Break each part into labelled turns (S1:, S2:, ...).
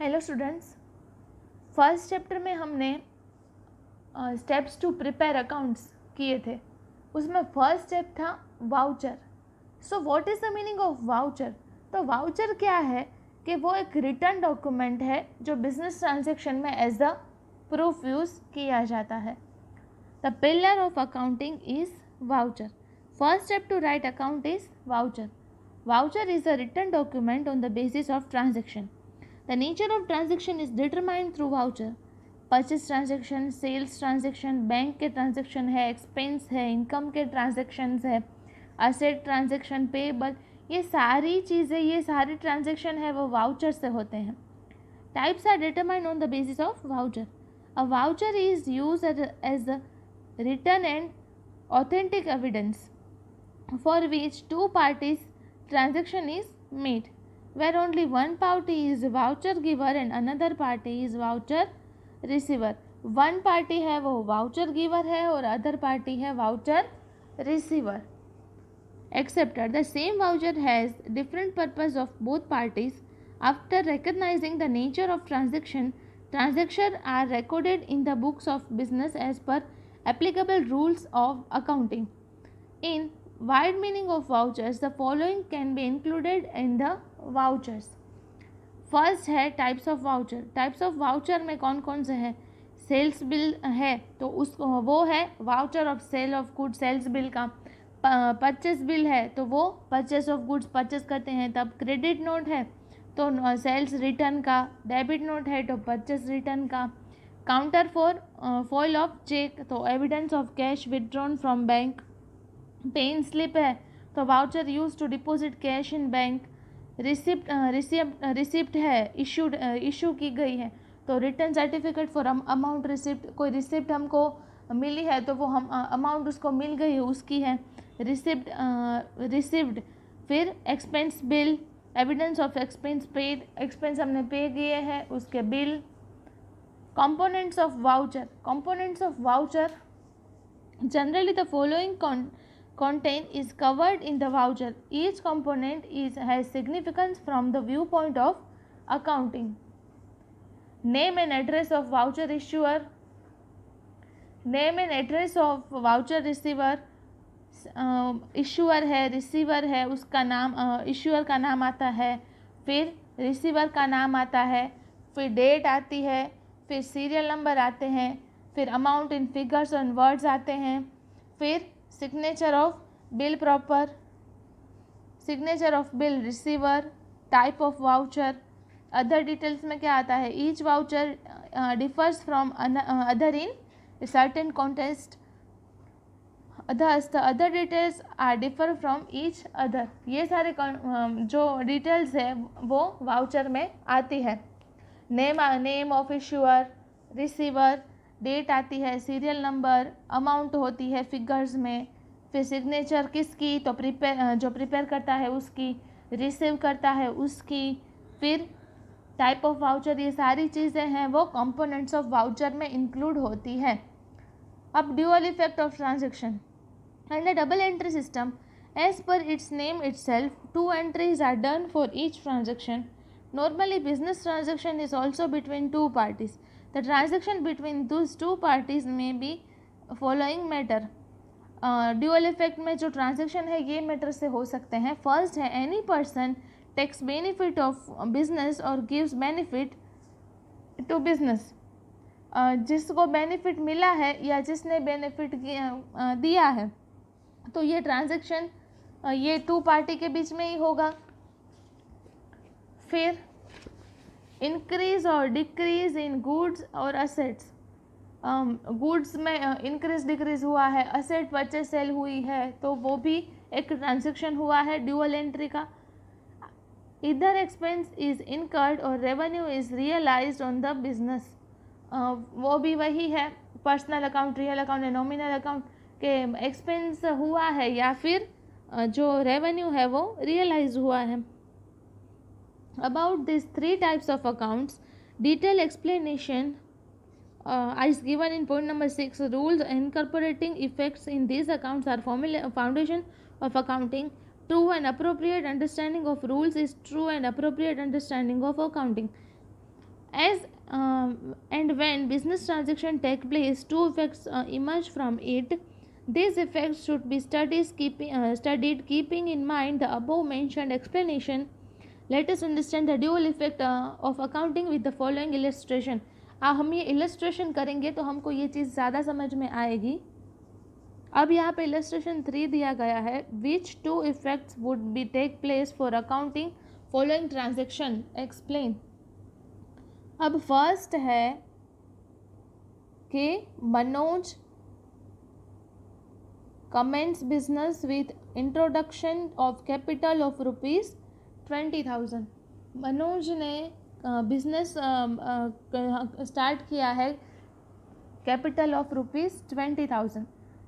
S1: Hello students, first chapter में हमने steps to prepare accounts किए थे। उसमें फर्स्ट स्टेप था voucher. So what is the meaning of voucher? तो वाउचर क्या है कि वो एक रिटर्न डॉक्यूमेंट है जो बिजनेस ट्रांजैक्शन में एज अ प्रूफ यूज़ किया जाता है। The pillar of accounting is voucher. First step to write account is voucher. Voucher is a written document on the basis of transaction. The nature of transaction is determined through voucher. Purchase transaction, sales transaction, bank के transaction है, expense है, income के transactions है, asset transaction, payable, ये सारी चीज़ें, ये सारे ट्रांजेक्शन है वो वाउचर से होते हैं. Types are determined on the basis of voucher. A voucher is use as a return and authentic evidence for which two parties transaction is made, where only one party is voucher giver and another party is voucher receiver. one party है वो voucher giver है और other party है voucher receiver. Except the same voucher has different purpose of both parties. After recognizing the nature of transactions are recorded in the books of business as per applicable rules of accounting. In wide meaning of vouchers, the following can be included in the vouchers. First है types of voucher. Types of voucher में कौन कौन से हैं? Sales bill है तो उसको वो है voucher of sale of good, sales bill का. परचेस बिल है तो वो परचेस ऑफ गुड्स परचेस करते हैं तब. क्रेडिट नोट है तो सेल्स रिटर्न का. डेबिट नोट है तो परचेस रिटर्न का. Counter for foil of cheque तो evidence of cash withdrawn from bank. Pay in slip है तो voucher use to deposit cash in bank. Receipt है इशू की गई है तो return certificate for amount receipt. कोई रिसिप्ट हमको मिली है तो वो हम अमाउंट उसको मिल गई है उसकी है रिसिप्ट. फिर expense bill, evidence of expense paid, expense हमने पे किए हैं उसके bill. Components of voucher. Components of voucher generally the following content is covered in the voucher. Each component has significance from the viewpoint of accounting. Name and address of voucher issuer, name and address of voucher receiver. issuer है, receiver है, उसका नाम issuer का नाम आता है, फिर receiver का नाम आता है, फिर डेट आती है, फिर सीरियल नंबर आते हैं, फिर अमाउंट इन फिगर्स और वर्ड्स आते हैं, फिर signature of bill proper, signature of bill receiver, type of voucher. Other details में क्या आता है? Each voucher differs from other in certain contest. Other details are differ from each other. ये सारे जो डिटेल्स है वो वाउचर में आती है. Name of issuer, receiver, date आती है, सीरियल नंबर, अमाउंट होती है फिगर्स में, फिर सिग्नेचर किसकी? तो जो प्रिपेयर करता है उसकी, रिसीव करता है उसकी, फिर टाइप ऑफ वाउचर. ये सारी चीज़ें हैं वो कंपोनेंट्स ऑफ वाउचर में इंक्लूड होती है. अब dual effect of transaction and the double entry system. As per its name itself, 2 entries are done for each transaction. Normally, business transaction is also between two parties. The transaction between those two parties may be following matter. Dual effect में जो transaction है ये matter से हो सकते हैं. First है any person takes benefit of business और गिव्स बेनिफिट टू बिजनेस. जिसको बेनिफिट मिला है या जिसने बेनिफिट दिया है तो ये ट्रांजेक्शन ये 2 पार्टी के बीच में ही होगा. फिर इंक्रीज और डिक्रीज इन गुड्स और असेट्स. गुड्स में इंक्रीज डिक्रीज हुआ है, असेट परचेस सेल हुई है तो वो भी एक ट्रांजेक्शन हुआ है ड्यूअल एंट्री का. इधर एक्सपेंस इज इनकर्ड और revenue is realised on the business. वो भी वही है, पर्सनल अकाउंट, रियल अकाउंट या नॉमिनल अकाउंट के एक्सपेंस हुआ है या फिर जो रेवेन्यू है वो रियलाइज हुआ है. About these 3 types of accounts, detailed explanation is given in point number 6. Rules incorporating effects in these accounts are foundation of accounting. True and appropriate understanding of rules is true and appropriate understanding of accounting. As and when business transaction take place, two effects emerge from it. These effects should be studied keeping in mind the above mentioned explanation. Let us understand the dual effect of accounting with the following illustration. हम ये illustration करेंगे तो हमको ये चीज़ ज़्यादा समझ में आएगी. अब यहाँ पे illustration 3 दिया गया है. Which two effects would be take place for accounting following transaction? Explain. अब फर्स्ट है कि Manoj comments business with introduction of capital of ₹20,000. Manoj ने बिजनेस स्टार्ट किया है कैपिटल ऑफ ₹20,000.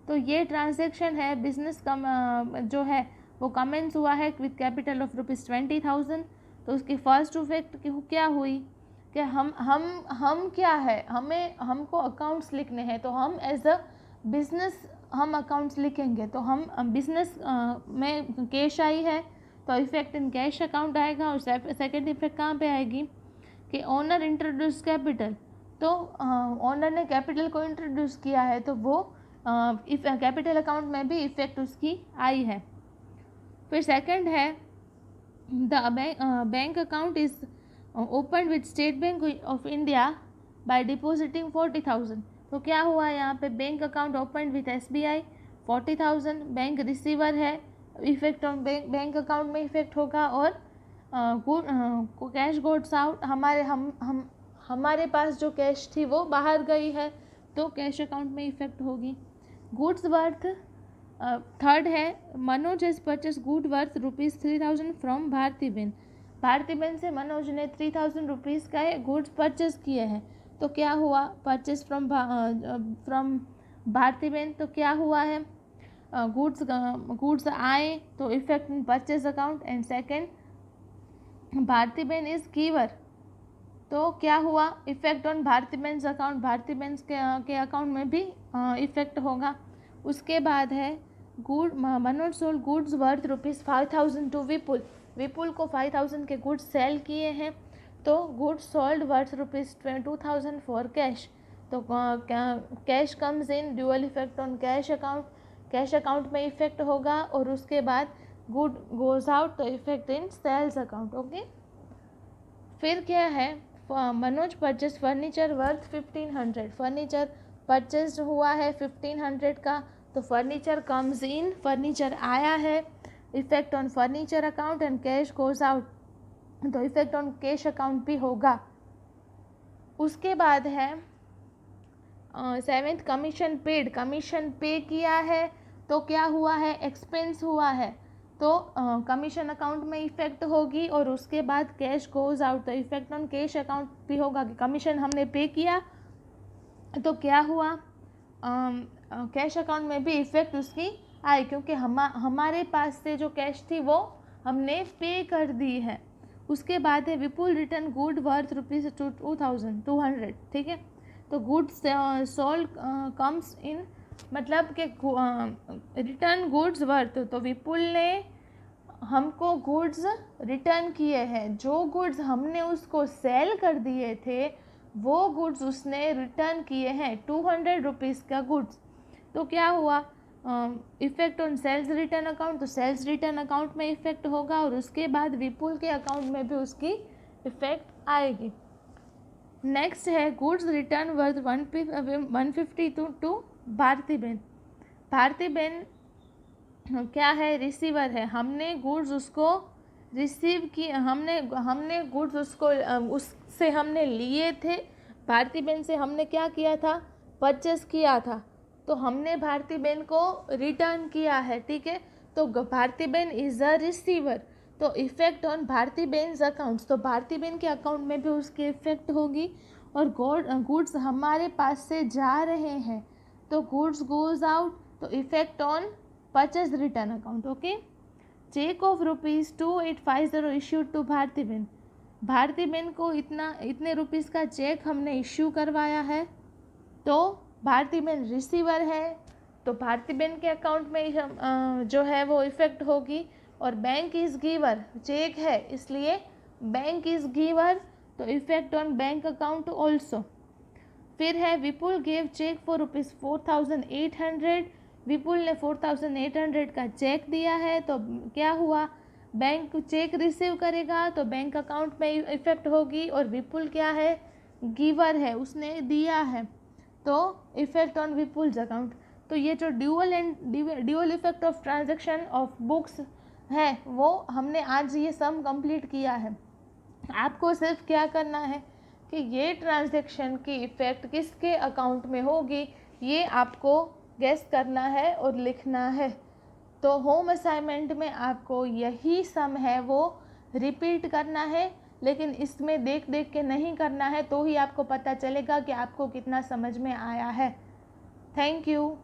S1: तो ये ट्रांजैक्शन है बिजनेस जो है वो कमेंस हुआ है विथ कैपिटल ऑफ ₹20,000. तो उसकी फर्स्ट इफेक्ट क्या हुई कि हम क्या है, हमको अकाउंट्स लिखने हैं तो हम एज अ बिजनेस हम अकाउंट्स लिखेंगे. तो हम बिजनेस में कैश आई है तो इफेक्ट इन कैश अकाउंट आएगा. और सेकंड इफेक्ट कहाँ पे आएगी कि ओनर इंट्रोड्यूस कैपिटल. तो ओनर ने कैपिटल को इंट्रोड्यूस किया है तो वो कैपिटल अकाउंट में भी इफेक्ट उसकी आई है. फिर सेकंड है the bank account is open with state bank of India by depositing 40,000. तो क्या हुआ यहाँ पे, bank account open with SBI 40,000. Bank receiver है, इफेक्ट ऑन बैंक अकाउंट में इफेक्ट होगा. और कैश गोड्स आउट, हमारे पास जो कैश थी वो बाहर गई है तो कैश अकाउंट में इफेक्ट होगी. गुड्स वर्थ थर्ड है Manoj has purchase good worth ₹3,000 from Bharatiben. Bharatiben से मनोज ने 3,000 रुपीज़ का गुड्स परचेस किए हैं. तो क्या हुआ, परचेस फ्रॉम भारतीबेन. तो क्या हुआ है, गुड्स आए तो effect in purchase account. And second Bharatiben is giver. तो क्या हुआ, effect on Bharatiben's account. Bharatiben's के अकाउंट में भी इफेक्ट होगा. उसके बाद है Manoj sold goods worth ₹5,000 to Vipul. Vipul को 5,000 के गुड्स सेल किए हैं तो goods sold worth ₹2,000 for cash. तो cash comes in, dual effect on cash account. Cash account में इफेक्ट होगा. और उसके बाद गुड गोज आउट तो effect in sales account. Okay. फिर क्या है, Manoj purchase furniture worth 1,500. Furniture purchase हुआ है 1,500 का तो फर्नीचर कम्स इन, फर्नीचर आया है, effect on furniture account. And cash goes out तो इफेक्ट ऑन कैश अकाउंट भी होगा. उसके बाद है सेवेंथ कमीशन पेड. कमीशन पे किया है तो क्या हुआ है, एक्सपेंस हुआ है तो कमीशन अकाउंट में इफेक्ट होगी. और उसके बाद कैश गोज आउट तो इफेक्ट ऑन कैश अकाउंट भी होगा कि कमीशन हमने पे किया तो क्या हुआ, कैश अकाउंट में भी इफेक्ट उसकी आई क्योंकि हमारे पास से जो कैश थी वो हमने पे कर दी है. उसके बाद है विपुल रिटर्न गुड वर्थ ₹2,200. ठीक है. तो गुड्स सोल्ड कम्स इन, मतलब कि रिटर्न गुड्स वर्थ. तो विपुल ने हमको गुड्स रिटर्न किए हैं. जो गुड्स हमने उसको सेल कर दिए थे वो गुड्स उसने रिटर्न किए हैं 200 रुपीज़ का गुड्स. तो क्या हुआ, effect on sales return account. तो सेल्स रिटर्न अकाउंट में इफेक्ट होगा. और उसके बाद विपुल के अकाउंट में भी उसकी इफेक्ट आएगी. नेक्स्ट है goods return worth 150 to Bharatiben. Bhartiben क्या है, रिसीवर है. हमने गुड्स उसको रिसीव की, हमने गुड्स उससे हमने लिए थे. भारतीबेन से हमने क्या किया था, परचेस किया था. तो हमने भारतीबेन को रिटर्न किया है. ठीक है. तो भारतीबेन इज़ अ रिसीवर. तो इफेक्ट ऑन भारतीबेन्स अकाउंट्स. तो भारतीबेन के अकाउंट में भी उसकी इफेक्ट होगी. और गुड्स हमारे पास से जा रहे हैं तो गुड्स गोज आउट तो effect on purchase return account. Okay. Cheque of ₹2850 issued to Bharatiben. Bharatiben को इतने रुपीज़ का चेक हमने इश्यू करवाया है तो भारतीबेन रिसीवर है तो भारतीबेन के अकाउंट में जो है वो इफेक्ट होगी. और बैंक इज़ गिवर, चेक है इसलिए बैंक इज़ गिवर तो effect on bank account also. फिर है विपुल गेव चेक फॉर ₹4,800। विपुल ने 4,800 का चेक दिया है, तो क्या हुआ, बैंक चेक रिसीव करेगा तो बैंक अकाउंट में इफेक्ट होगी, और विपुल क्या है, गिवर है, उसने दिया है, तो इफेक्ट ऑन विपुल्स अकाउंट। तो ये जो dual effect of transaction of books है वो हमने आज ये सम कंप्लीट किया है। आपको सिर्फ क्या करना है कि ये ट्रांजैक्शन की इफ़ेक्ट किसके अकाउंट में होगी ये आपको गेस करना है और लिखना है। तो होम असाइनमेंट में आपको यही सम है वो रिपीट करना है, लेकिन इसमें देख देख के नहीं करना है, तो ही आपको पता चलेगा कि आपको कितना समझ में आया है। Thank you.